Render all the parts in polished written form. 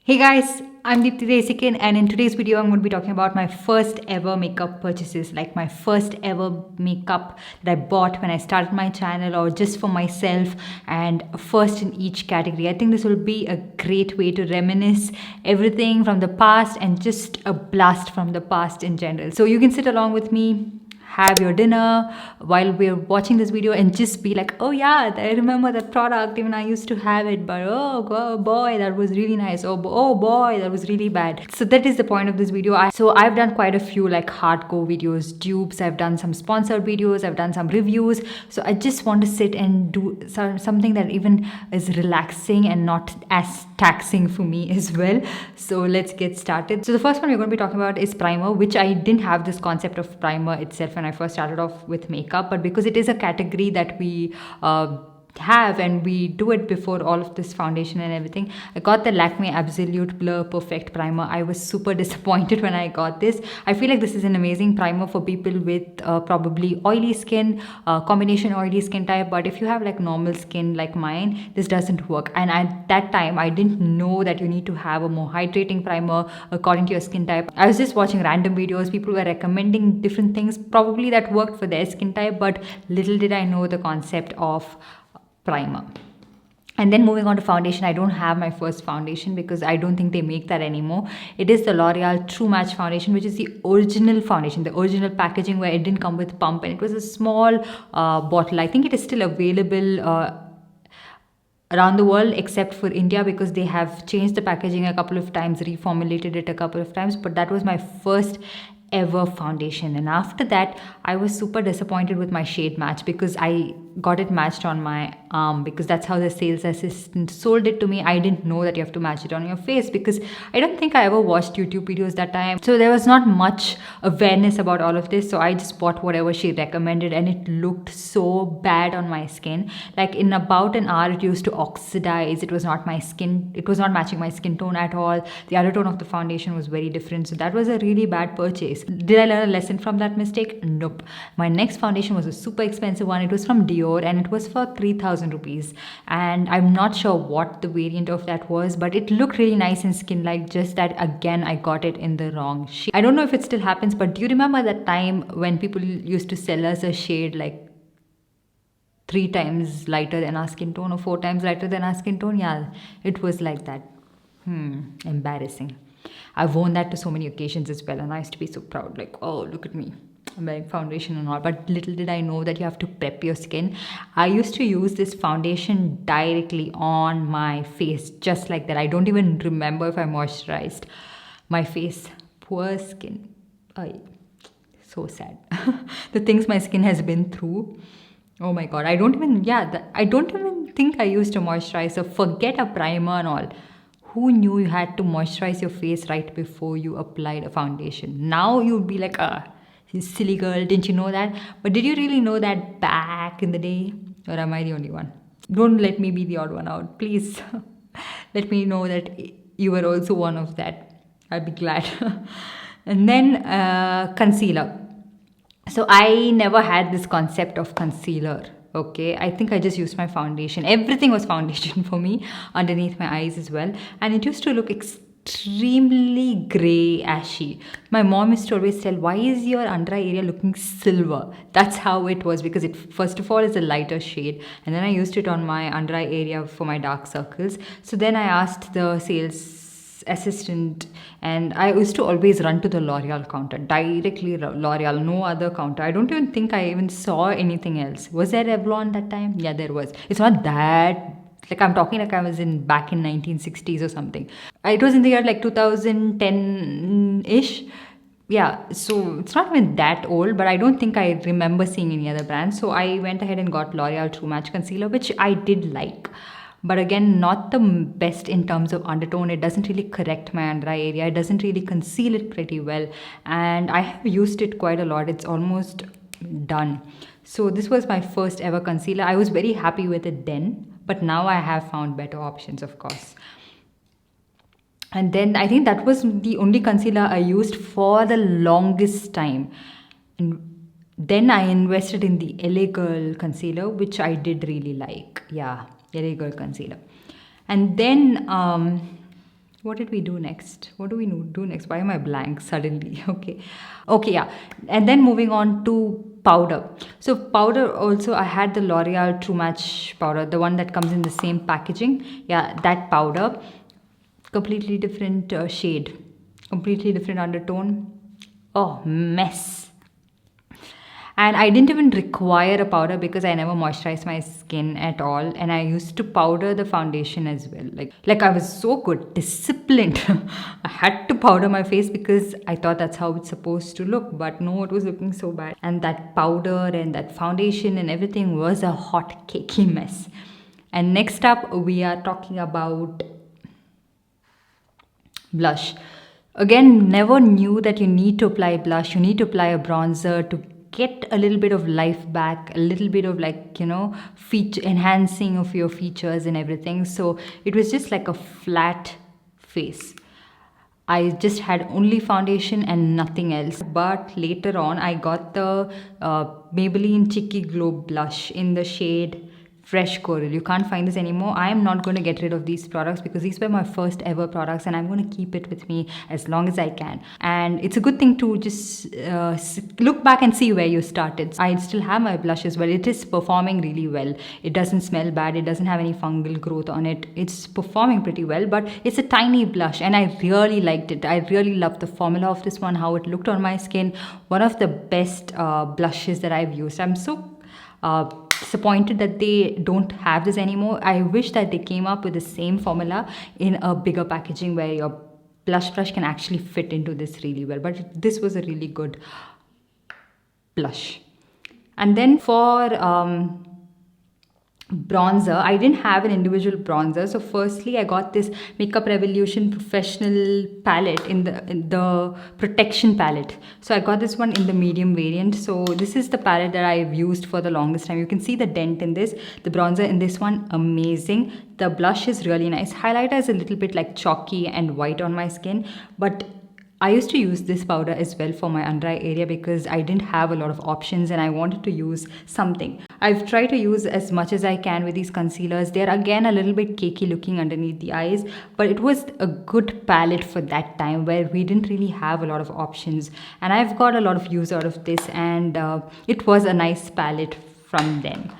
Hey guys, I'm Deepthi Desikan, and in today's video, I'm going to be talking about my first ever makeup purchases, like my first ever makeup that I bought when I started my channel or just for myself, and first in each category. I think this will be a great way to reminisce everything from the past and just a blast from the past in general. So you can sit along with me, have your dinner while we're watching this video and just be like, oh yeah, I remember that product, even I used to have it, but boy, that was really nice. Oh boy, that was really bad. So that is the point of this video. I've done quite a few like hardcore videos, dupes, I've done some sponsored videos, I've done some reviews. So I just want to sit and do something that even is relaxing and not as taxing for me as well. So let's get started. So the first one we're going to be talking about is primer, which I didn't have this concept of primer itself when I first started off with makeup, but because it is a category that we have and we do it before all of this foundation and everything, I got the Lakme Absolute Blur Perfect Primer. I was super disappointed when I got this. I feel like this is an amazing primer for people with probably oily skin, combination oily skin type, but if you have like normal skin like mine, this doesn't work. And at that time I didn't know that you need to have a more hydrating primer according to your skin type. I was just watching random videos, people were recommending different things probably that worked for their skin type, but little did I know the concept of primer. And then moving on to foundation, I don't have my first foundation because I don't think they make that anymore. It is the L'Oreal True Match foundation, which is the original foundation, the original packaging where it didn't come with pump and it was a small bottle. I think it is still available around the world except for India because they have changed the packaging a couple of times, reformulated it a couple of times, but that was my first ever foundation. And after that I was super disappointed with my shade match because I got it matched on my arm because that's how the sales assistant sold it to me. I didn't know that you have to match it on your face because I don't think I ever watched YouTube videos that time, so there was not much awareness about all of this. So I just bought whatever she recommended and it looked so bad on my skin. Like in about an hour it used to oxidize. It was not my skin, it was not matching my skin tone at all. The undertone of the foundation was very different, so that was a really bad purchase. Did I learn a lesson from that mistake? Nope. My next foundation was a super expensive one. It was from Dior and it was for 3,000 rupees. And I'm not sure what the variant of that was, but it looked really nice in skin like, just that again I got it in the wrong shade. I don't know if it still happens, but do you remember that time when people used to sell us a shade like 3 times lighter than our skin tone or 4 times lighter than our skin tone? Yeah, it was like that. Embarrassing. I've worn that to so many occasions as well, and I used to be so proud, like, oh, look at me, I'm wearing foundation and all. But little did I know that you have to prep your skin. I used to use this foundation directly on my face, just like that. I don't even remember if I moisturized my face. Poor skin. So sad. The things my skin has been through. Oh my god. I don't even think I used a moisturizer. Forget a primer and all. Who knew you had to moisturize your face right before you applied a foundation? Now you'd be like, silly girl, didn't you know that? But did you really know that back in the day? Or am I the only one? Don't let me be the odd one out, please. Let me know that you were also one of that. I'd be glad. And then concealer. So I never had this concept of concealer. Okay, I think I just used my foundation. Everything was foundation for me, underneath my eyes as well, and it used to look extremely grey, ashy. My mom used to always tell, why is your under eye area looking silver? That's how it was, because it first of all is a lighter shade, and then I used it on my under eye area for my dark circles. So then I asked the sales assistant, and I used to always run to the L'Oreal counter, directly L'Oreal, no other counter. I don't even think I even saw anything else. Was there Revlon that time? Yeah, there was. It's not that, like, I'm talking like I was back in 1960s or something. It was in the year like 2010-ish. Yeah, so it's not even that old, but I don't think I remember seeing any other brand. So I went ahead and got L'Oreal True Match Concealer, which I did like. But again, not the best in terms of undertone. It doesn't really correct my under eye area. It doesn't really conceal it pretty well. And I have used it quite a lot. It's almost done. So this was my first ever concealer. I was very happy with it then. But now I have found better options, of course. And then I think that was the only concealer I used for the longest time. And then I invested in the LA Girl concealer, which I did really like. Yeah. LA Girl concealer. And then What did we do next? What do we do next? Why am I blank suddenly? Okay, yeah. And then moving on to powder. So powder also, I had the L'Oreal True Match powder, the one that comes in the same packaging. Yeah, that powder, completely different shade, completely different undertone. Oh, mess. And I didn't even require a powder because I never moisturized my skin at all, and I used to powder the foundation as well. Like I was so good, disciplined. I had to powder my face because I thought that's how it's supposed to look, but no, it was looking so bad. And that powder and that foundation and everything was a hot cakey mess. And next up we are talking about blush. Again, never knew that you need to apply blush, you need to apply a bronzer to get a little bit of life back, a little bit of, like, feature enhancing of your features and everything. So it was just like a flat face. I just had only foundation and nothing else. But later on, I got the Maybelline Cheeky Glow blush in the shade Fresh Coral. You can't find this anymore. I am not going to get rid of these products because these were my first ever products, and I'm going to keep it with me as long as I can. And it's a good thing to just look back and see where you started. I still have my blush as well. It is performing really well. It doesn't smell bad. It doesn't have any fungal growth on it. It's performing pretty well, but it's a tiny blush and I really liked it. I really loved the formula of this one, how it looked on my skin. One of the best blushes that I've used. I'm so disappointed that they don't have this anymore. I wish that they came up with the same formula in a bigger packaging where your blush brush can actually fit into this really well. But this was a really good blush. And then for bronzer, I didn't have an individual bronzer. So firstly, I got this Makeup Revolution Professional palette in the protection palette. So I got this one in the medium variant. So this is the palette that I've used for the longest time. You can see the dent in this. The bronzer in this one, amazing. The blush is really nice. Highlighter is a little bit like chalky and white on my skin, but I used to use this powder as well for my under eye area because I didn't have a lot of options and I wanted to use something. I've tried to use as much as I can with these concealers. They're again a little bit cakey looking underneath the eyes, but it was a good palette for that time where we didn't really have a lot of options. And I've got a lot of use out of this, and it was a nice palette from them.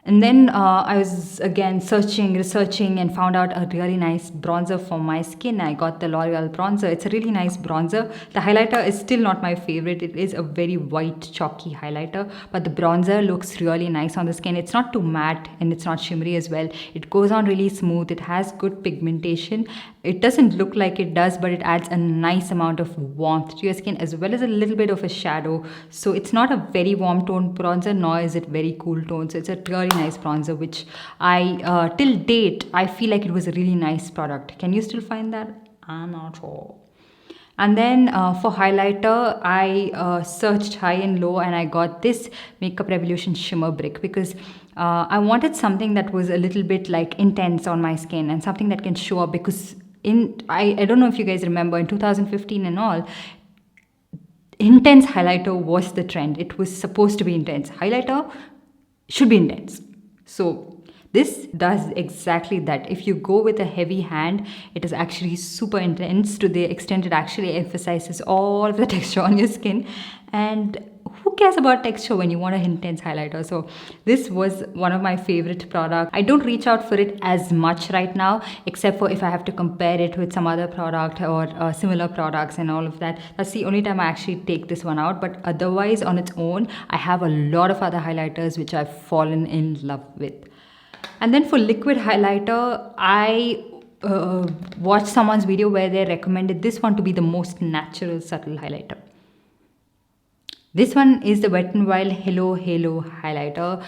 And then I was again researching, and found out a really nice bronzer for my skin. I got the L'Oreal bronzer. It's a really nice bronzer. The highlighter is still not my favorite. It is a very white, chalky highlighter, but the bronzer looks really nice on the skin. It's not too matte and it's not shimmery as well. It goes on really smooth. It has good pigmentation. It doesn't look like it does, but it adds a nice amount of warmth to your skin as well as a little bit of a shadow. So it's not a very warm tone bronzer, nor is it very cool tone. So it's a really nice bronzer, which I till date I feel like it was a really nice product. Can you still find that? I'm not sure. And then for highlighter, I searched high and low, and I got this Makeup Revolution Shimmer Brick because I wanted something that was a little bit like intense on my skin and something that can show up. Because I don't know if you guys remember, in 2015 and all, intense highlighter was the trend. It was supposed to be intense. Highlighter should be intense. So this does exactly that. If you go with a heavy hand, it is actually super intense to the extent it actually emphasizes all of the texture on your skin. And who cares about texture when you want an intense highlighter? So this was one of my favorite products. I don't reach out for it as much right now, except for if I have to compare it with some other product or similar products and all of that. That's the only time I actually take this one out. But otherwise, on its own, I have a lot of other highlighters which I've fallen in love with. And then for liquid highlighter, I watched someone's video where they recommended this one to be the most natural subtle highlighter. This one is the Wet n Wild Hello Halo highlighter.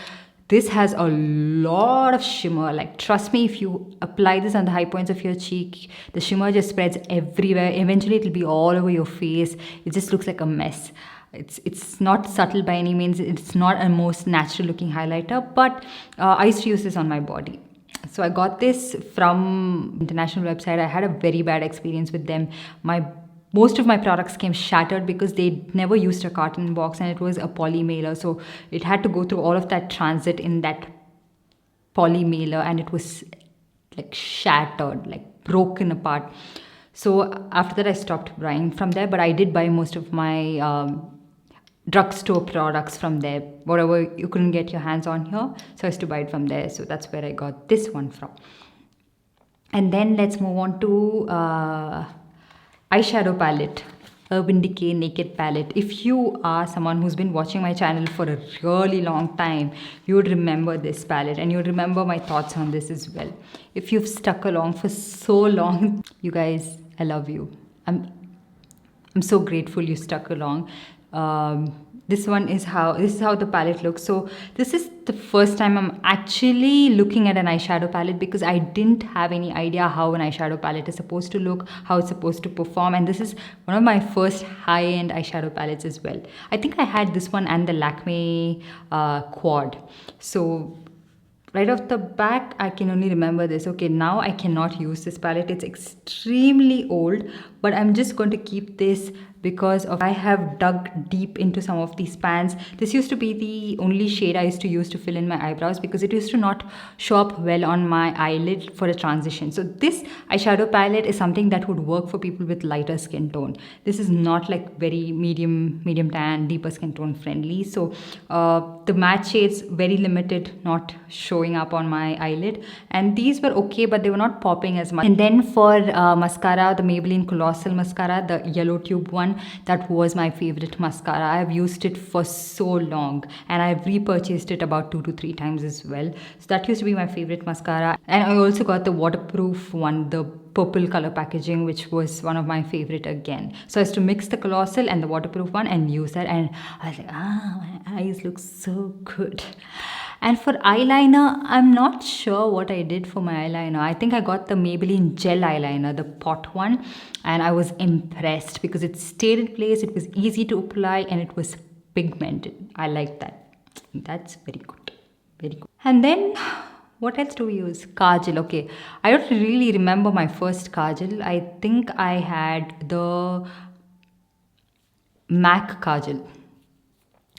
This has a lot of shimmer. Like, trust me, if you apply this on the high points of your cheek, the shimmer just spreads everywhere. Eventually, it'll be all over your face. It just looks like a mess. It's not subtle by any means. It's not a most natural looking highlighter, but I used to use this on my body. So I got this from international website. I had a very bad experience with them. Most of my products came shattered because they never used a carton box, and it was a poly mailer. So it had to go through all of that transit in that poly mailer, and it was like shattered, like broken apart. So after that I stopped buying from there, but I did buy most of my drugstore products from there, whatever you couldn't get your hands on here, so I used to buy it from there. So that's where I got this one from. And then let's move on to eyeshadow palette, Urban Decay Naked Palette. If you are someone who's been watching my channel for a really long time, you would remember this palette and you would remember my thoughts on this as well. If you've stuck along for so long, you guys, I love you. I'm so grateful you stuck along. This is how the palette looks. So this is the first time I'm actually looking at an eyeshadow palette, because I didn't have any idea how an eyeshadow palette is supposed to look, how it's supposed to perform. And this is one of my first high-end eyeshadow palettes as well. I think I had this one and the Lakme Quad. So right off the back, I can only remember this. Okay, now I cannot use this palette. It's extremely old, but I'm just going to keep this because I have dug deep into some of these pans. This used to be the only shade I used to use to fill in my eyebrows because it used to not show up well on my eyelid for a transition. So this eyeshadow palette is something that would work for people with lighter skin tone. This is not like very medium tan, deeper skin tone friendly. So the matte shades, very limited, not showing up on my eyelid. And these were okay, but they were not popping as much. And then for mascara, the Maybelline Colossal Mascara, the yellow tube one, that was my favorite mascara. I've used it for so long and I've repurchased it about 2 to 3 times as well. So that used to be my favorite mascara. And I also got the waterproof one, the purple color packaging, which was one of my favorite again. So I used to mix the Colossal and the waterproof one and use that, and I was like, my eyes look so good. And for eyeliner, I'm not sure what I did for my eyeliner. I think I got the Maybelline gel eyeliner, the pot one, and I was impressed because it stayed in place, it was easy to apply, and it was pigmented. I like that. That's very good. Very good. And then what else do we use? Kajal. Okay, I don't really remember my first kajal. I think I had the MAC kajal.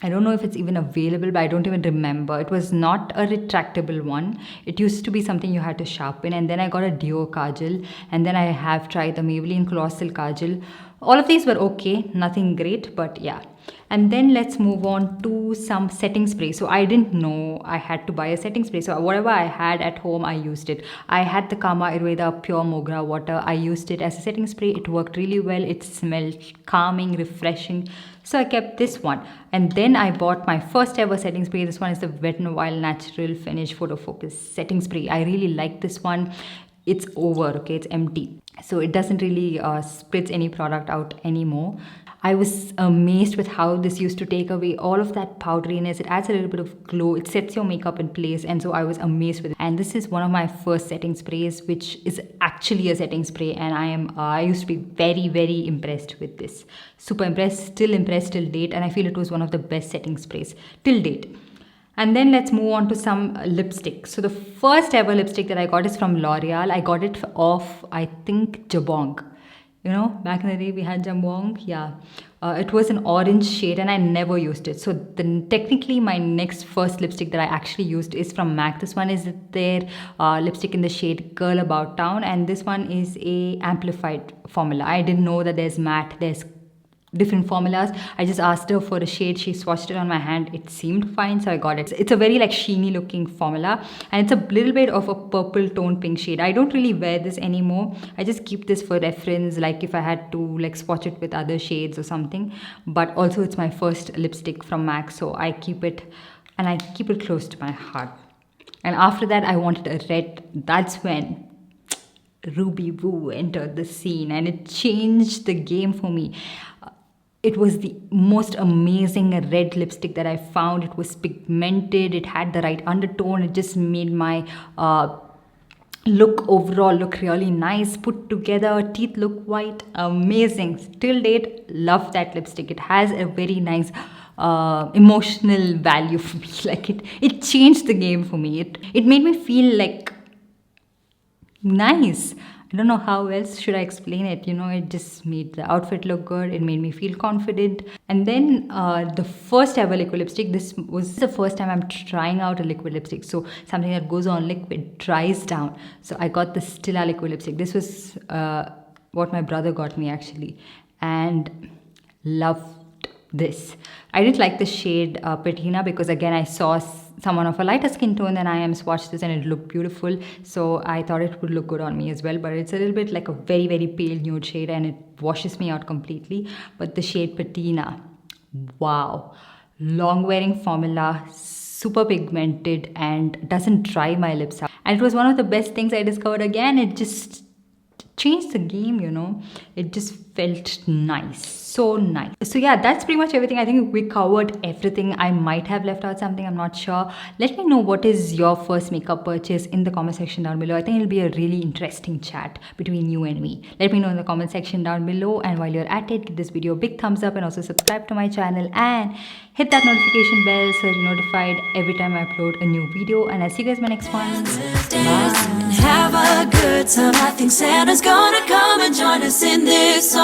I don't know if it's even available, but I don't even remember. It was not a retractable one. It used to be something you had to sharpen. And then I got a Duo Kajal. And then I have tried the Maybelline Colossal Kajal. All of these were okay. Nothing great, but yeah. And then let's move on to some setting spray. So I didn't know I had to buy a setting spray. So whatever I had at home, I used it. I had the Kama Ayurveda Pure Mogra Water. I used it as a setting spray. It worked really well. It smelled calming, refreshing. So I kept this one. And then I bought my first ever setting spray. This one is the Wet n Wild Natural Finish Photo Focus setting spray. I really like this one. It's over, okay? It's empty. So it doesn't really spritz any product out anymore. I was amazed with how this used to take away all of that powderiness. It adds a little bit of glow. It sets your makeup in place. And so I was amazed with it. And this is one of my first setting sprays, which is actually a setting spray. And I used to be very, very impressed with this. Super impressed, still impressed till date. And I feel it was one of the best setting sprays till date. And then let's move on to some lipstick. So the first ever lipstick that I got is from L'Oreal. I got it off, I think, Jabong. You know, back in the day we had Jabong. Yeah. It was an orange shade and I never used it. So technically my next first lipstick that I actually used is from MAC. This one is their lipstick in the shade Girl About Town. And this one is a amplified formula. I didn't know that there's matte, there's different formulas. I just asked her for a shade. She swatched it on my hand. It seemed fine, so I got it. It's a very like sheeny looking formula, and it's a little bit of a purple tone pink shade. I don't really wear this anymore. I just keep this for reference, like if I had to like swatch it with other shades or something. But also it's my first lipstick from MAC, so I keep it, and I keep it close to my heart. And after that I wanted a red. That's when Ruby Woo entered the scene, and it changed the game for me. It was the most amazing red lipstick that I found. It was pigmented. It had the right undertone. It just made my overall look really nice, put together. Teeth look white. Amazing. Till date, love that lipstick. It has a very nice emotional value for me. Like it changed the game for me. It made me feel like nice. I don't know how else should I explain it. You know, it just made the outfit look good. It made me feel confident. And then the first ever liquid lipstick. This was the first time I'm trying out a liquid lipstick. So something that goes on liquid dries down. So I got the Stila liquid lipstick. This was what my brother got me actually, and loved this. I didn't like the shade Patina because again I saw someone of a lighter skin tone than I am swatched this and it looked beautiful, so I thought it would look good on me as well. But it's a little bit like a very very pale nude shade and it washes me out completely. But the shade Patina, wow, long wearing formula, super pigmented and doesn't dry my lips out. And it was one of the best things I discovered. Again, it just changed the game, you know. It just felt nice, so nice. So yeah, that's pretty much everything. I think we covered everything. I might have left out something, I'm not sure. Let me know what is your first makeup purchase in the comment section down below. I think it'll be a really interesting chat between you and me. Let me know in the comment section down below, and while you're at it, give this video a big thumbs up and also subscribe to my channel and hit that notification bell so you're notified every time I upload a new video. And I'll see you guys in my next one. Bye. Have a good time. I think Santa's gonna come and join us in this song.